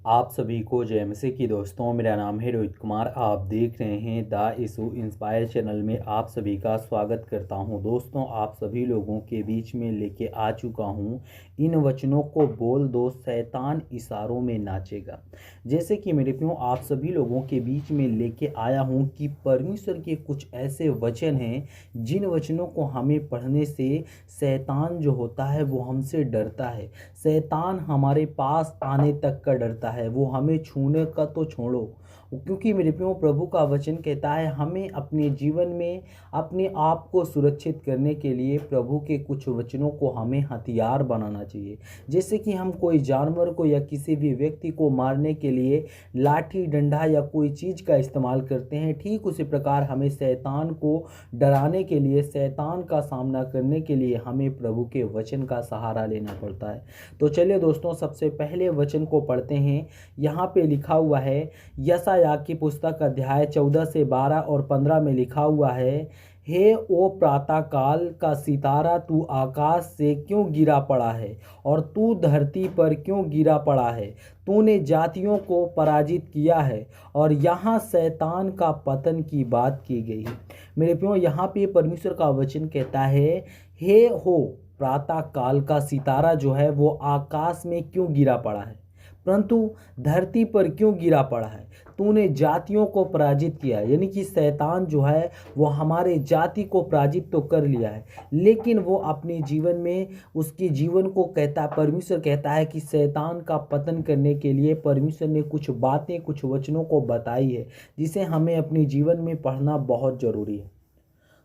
आप सभी को जय मसीह की दोस्तों। मेरा नाम है रोहित कुमार। आप देख रहे हैं द यीशु इंस्पायर चैनल में आप सभी का स्वागत करता हूं। दोस्तों, आप सभी लोगों के बीच में लेके आ चुका हूं इन वचनों को बोल दो, शैतान इशारों में नाचेगा। जैसे कि मेरे प्रियो, आप सभी लोगों के बीच में लेके आया हूं कि परमेश्वर के कुछ ऐसे वचन हैं जिन वचनों को हमें पढ़ने से शैतान जो होता है वो हमसे डरता है। शैतान हमारे पास आने तक का डरता है, वो हमें छूने का तो छोड़ो। क्योंकि मेरे प्रियो, प्रभु का वचन कहता है हमें अपने जीवन में अपने आप को सुरक्षित करने के लिए प्रभु के कुछ वचनों को हमें हथियार बनाना चाहिए। जैसे कि हम कोई जानवर को या किसी भी व्यक्ति को मारने के लिए लाठी डंडा या कोई चीज़ का इस्तेमाल करते हैं, ठीक उसी प्रकार हमें शैतान को डराने के लिए, शैतान का सामना करने के लिए हमें प्रभु के वचन का सहारा लेना पड़ता है। तो चलिए दोस्तों, सबसे पहले वचन को पढ़ते हैं। यहाँ पे लिखा हुआ है, यशायाह की पुस्तक अध्याय 14 से 12 और 15 में लिखा हुआ है, हे ओ प्रातःकाल का सितारा, तू आकाश से क्यों गिरा पड़ा है और तू धरती पर क्यों गिरा पड़ा है? तूने जातियों को पराजित किया है। और यहाँ शैतान का पतन की बात की गई है। मेरे प्रियो, यहाँ पे परमेश्वर का वचन कहता है, हे हो प्रातः काल का सितारा जो है वो आकाश में क्यों गिरा पड़ा है, परंतु धरती पर क्यों गिरा पड़ा है? तूने जातियों को पराजित किया है। यानी कि शैतान जो है वो हमारे जाति को पराजित तो कर लिया है, लेकिन वो अपने जीवन में उसके जीवन को कहता है, परमेश्वर कहता है कि शैतान का पतन करने के लिए परमेश्वर ने कुछ बातें, कुछ वचनों को बताई है, जिसे हमें अपने जीवन में पढ़ना बहुत ज़रूरी है।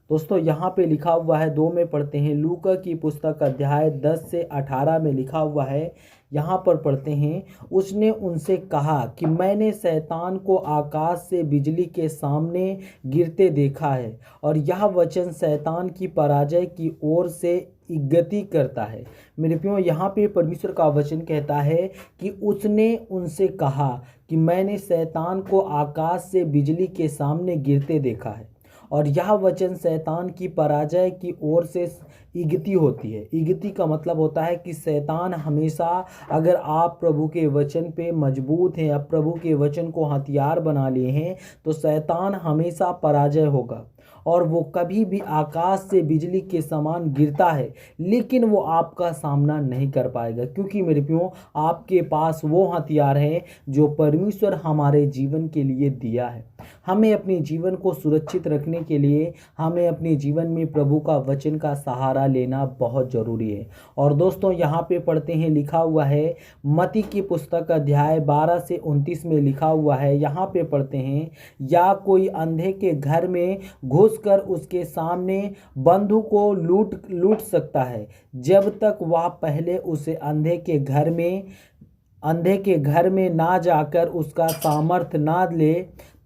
दोस्तों, यहाँ पे लिखा हुआ है, 2 में पढ़ते हैं। लूका की पुस्तक अध्याय 10 से 18 में लिखा हुआ है, यहाँ पर पढ़ते हैं, उसने उनसे कहा कि मैंने शैतान को आकाश से बिजली के सामने गिरते देखा है। और यह वचन शैतान की पराजय की ओर से गति करता है। मेरे प्रियो, यहाँ पे परमेश्वर का वचन कहता है कि उसने उनसे कहा कि मैंने शैतान को आकाश से बिजली के सामने गिरते देखा है। और यह वचन शैतान की पराजय की ओर से इगती होती है। इगती का मतलब होता है कि शैतान हमेशा, अगर आप प्रभु के वचन पे मजबूत हैं, आप प्रभु के वचन को हथियार बना लिए हैं, तो शैतान हमेशा पराजय होगा और वो कभी भी आकाश से बिजली के समान गिरता है, लेकिन वो आपका सामना नहीं कर पाएगा। क्योंकि मेरे प्रियो, आपके पास वो हथियार है जो परमेश्वर हमारे जीवन के लिए दिया है। हमें अपने जीवन को सुरक्षित रखने के लिए हमें अपने जीवन में प्रभु का वचन का सहारा लेना बहुत ज़रूरी है। और दोस्तों, यहाँ पे पढ़ते हैं, लिखा हुआ है, मत्ती की पुस्तक अध्याय 12 से 29 में लिखा हुआ है, यहाँ पे पढ़ते हैं, या कोई अंधे के घर में घुसकर उसके सामने बंधु को लूट सकता है, जब तक वह पहले उसे अंधे के घर में ना जाकर उसका सामर्थ्य ना ले,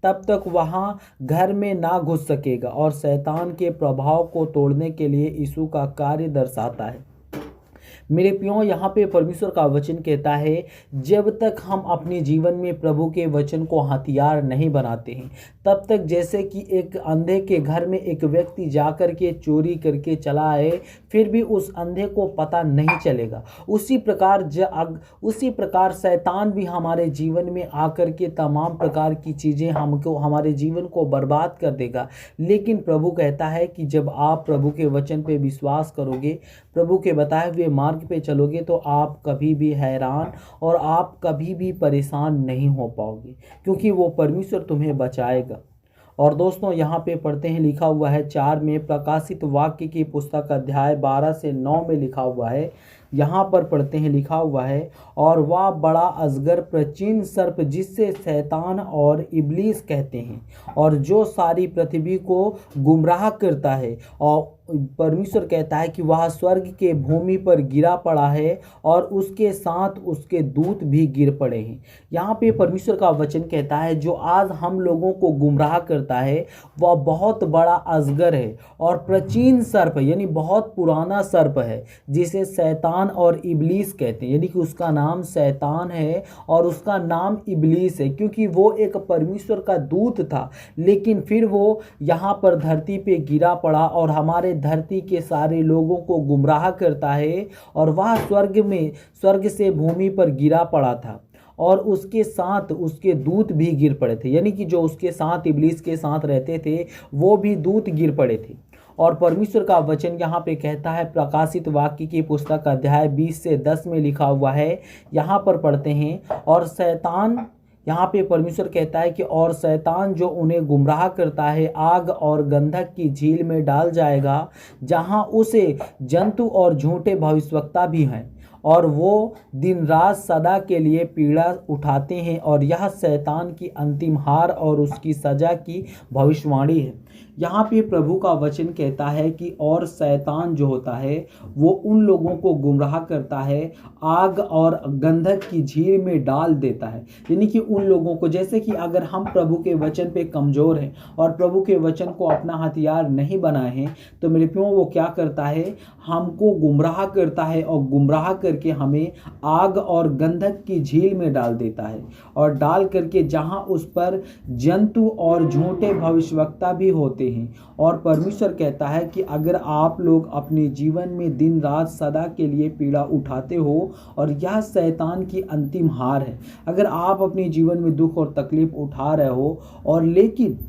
तब तक वहाँ घर में ना घुस सकेगा। और शैतान के प्रभाव को तोड़ने के लिए यीशु का कार्य दर्शाता है। मेरे प्रियो, यहाँ पे परमेश्वर का वचन कहता है, जब तक हम अपने जीवन में प्रभु के वचन को हथियार नहीं बनाते हैं, तब तक जैसे कि एक अंधे के घर में एक व्यक्ति जाकर के चोरी करके चला आए, फिर भी उस अंधे को पता नहीं चलेगा। उसी प्रकार शैतान भी हमारे जीवन में आकर के तमाम प्रकार की चीज़ें हमको, हमारे जीवन को बर्बाद कर देगा। लेकिन प्रभु कहता है कि जब आप प्रभु के वचन पे विश्वास करोगे, प्रभु के बताए हुए मार्ग पे चलोगे, तो आप कभी भी हैरान और आप कभी भी परेशान नहीं हो पाओगे, क्योंकि वो परमेश्वर तुम्हें बचाएगा। और दोस्तों, यहाँ पे पढ़ते हैं, लिखा हुआ है 4 में, प्रकाशित वाक्य की पुस्तक अध्याय 12 से 9 में लिखा हुआ है, यहाँ पर पढ़ते हैं, लिखा हुआ है, और वह बड़ा अजगर प्राचीन सर्प जिससे शैतान और इब्लीस कहते हैं, और जो सारी पृथ्वी को गुमराह करता है, और परमेश्वर कहता है कि वह स्वर्ग के भूमि पर गिरा पड़ा है और उसके साथ उसके दूत भी गिर पड़े हैं। यहाँ पे परमेश्वर का वचन कहता है, जो आज हम लोगों को गुमराह करता है वह बहुत बड़ा अजगर है और प्राचीन सर्प, यानी बहुत पुराना सर्प है, जिसे शैतान और इब्लीस कहते हैं। यानी कि उसका नाम शैतान है और उसका नाम इब्लीस है, क्योंकि वो एक परमेश्वर का दूत था, लेकिन फिर वो यहाँ पर धरती पे गिरा पड़ा और हमारे धरती के सारे लोगों को गुमराह करता है। और वह स्वर्ग से भूमि पर गिरा पड़ा था और उसके साथ उसके दूत भी गिर पड़े थे, यानी कि जो उसके साथ इब्लीस के साथ रहते थे वो भी दूत गिर पड़े थे। और परमेश्वर का वचन यहाँ पे कहता है, प्रकाशित वाक्य की पुस्तक अध्याय 20 से 10 में लिखा हुआ है, यहाँ पर पढ़ते हैं, और शैतान, यहाँ पे परमेश्वर कहता है कि और शैतान जो उन्हें गुमराह करता है आग और गंधक की झील में डाल जाएगा, जहाँ उसे जंतु और झूठे भविष्यवक्ता भी हैं, और वो दिन रात सदा के लिए पीड़ा उठाते हैं, और यह शैतान की अंतिम हार और उसकी सजा की भविष्यवाणी है। यहाँ पे प्रभु का वचन कहता है कि और शैतान जो होता है वो उन लोगों को गुमराह करता है, आग और गंधक की झील में डाल देता है, यानी कि उन लोगों को, जैसे कि अगर हम प्रभु के वचन पे कमज़ोर हैं और प्रभु के वचन को अपना हथियार नहीं बनाए हैं, तो मेरे प्रियो वो क्या करता है, हमको गुमराह करता है और गुमराह करके हमें आग और गंधक की झील में डाल देता है, और डाल करके जहाँ उस पर जंतु और झूठे भविष्यवक्ता भी होते हैं। और परमेश्वर कहता है कि अगर आप लोग अपने जीवन में दिन रात सदा के लिए पीड़ा उठाते हो, और यह शैतान की अंतिम हार है, अगर आप अपने जीवन में दुख और तकलीफ उठा रहे हो, और लेकिन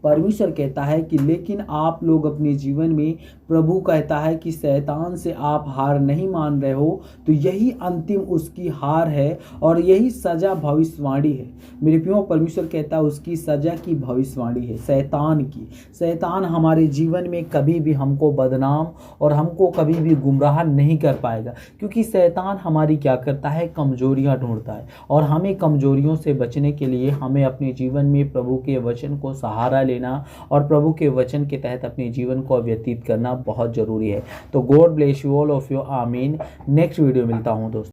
परमेश्वर कहता है कि लेकिन आप लोग अपने जीवन में, प्रभु कहता है कि शैतान से आप हार नहीं मान रहे हो, तो यही अंतिम उसकी हार है और यही सजा भविष्यवाणी है। मेरे प्रियो, परमेश्वर कहता है उसकी सजा की भविष्यवाणी है शैतान की। शैतान हमारे जीवन में कभी भी हमको बदनाम और हमको कभी भी गुमराह नहीं कर पाएगा, क्योंकि शैतान हमारी क्या करता है, कमजोरियां ढूंढता है, और हमें कमजोरियों से बचने के लिए हमें अपने जीवन में प्रभु के वचन को सहारा लेना और प्रभु के वचन के तहत अपने जीवन को व्यतीत करना बहुत ज़रूरी है। तो God bless you all of you, आमीन। नेक्स्ट वीडियो मिलता हूँ दोस्तों।